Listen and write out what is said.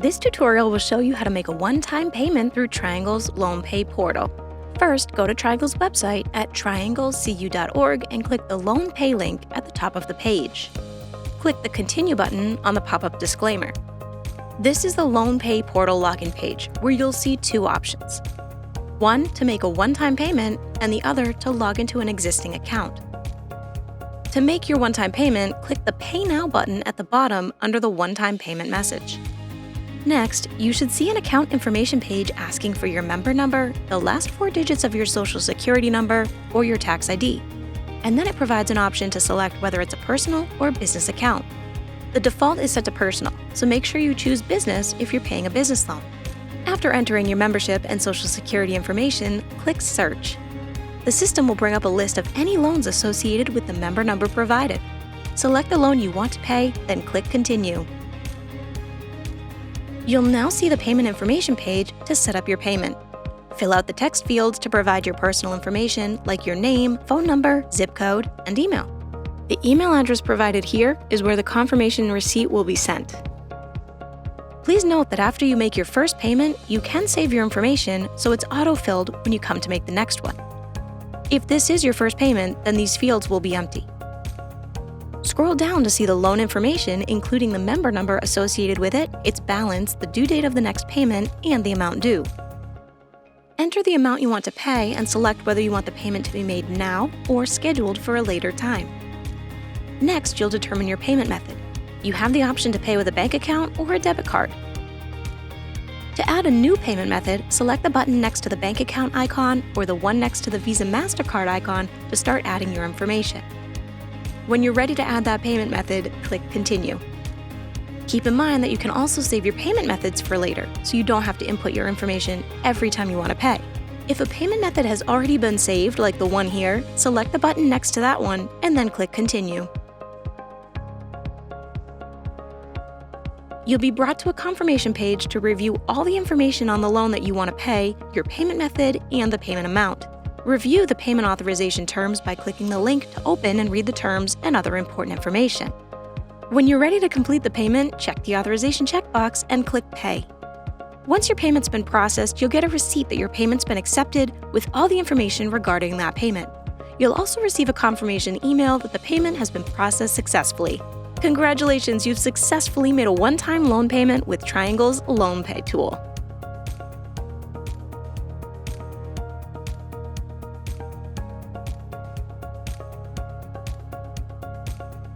This tutorial will show you how to make a one-time payment through Triangle's LoanPay portal. First, go to Triangle's website at trianglecu.org and click the LoanPay link at the top of the page. Click the Continue button on the pop-up disclaimer. This is the LoanPay portal login page, where you'll see two options. One to make a one-time payment, and the other to log into an existing account. To make your one-time payment, click the Pay Now button at the bottom under the one-time payment message. Next, you should see an account information page asking for your member number, the last 4 digits of your social security number, or your tax ID. And then it provides an option to select whether it's a personal or business account. The default is set to personal, so make sure you choose business if you're paying a business loan. After entering your membership and social security information, click Search. The system will bring up a list of any loans associated with the member number provided. Select the loan you want to pay, then click Continue. You'll now see the payment information page to set up your payment. Fill out the text fields to provide your personal information like your name, phone number, zip code, and email. The email address provided here is where the confirmation receipt will be sent. Please note that after you make your first payment, you can save your information so it's auto-filled when you come to make the next one. If this is your first payment, then these fields will be empty. Scroll down to see the loan information, including the member number associated with it, its balance, the due date of the next payment, and the amount due. Enter the amount you want to pay and select whether you want the payment to be made now or scheduled for a later time. Next, you'll determine your payment method. You have the option to pay with a bank account or a debit card. To add a new payment method, select the button next to the bank account icon or the one next to the Visa MasterCard icon to start adding your information. When you're ready to add that payment method, click Continue. Keep in mind that you can also save your payment methods for later, so you don't have to input your information every time you want to pay. If a payment method has already been saved, like the one here, select the button next to that one and then click Continue. You'll be brought to a confirmation page to review all the information on the loan that you want to pay, your payment method, and the payment amount. Review the payment authorization terms by clicking the link to open and read the terms and other important information. When you're ready to complete the payment, check the authorization checkbox and click Pay. Once your payment's been processed, you'll get a receipt that your payment's been accepted with all the information regarding that payment. You'll also receive a confirmation email that the payment has been processed successfully. Congratulations, you've successfully made a one-time loan payment with Triangle's LoanPay tool.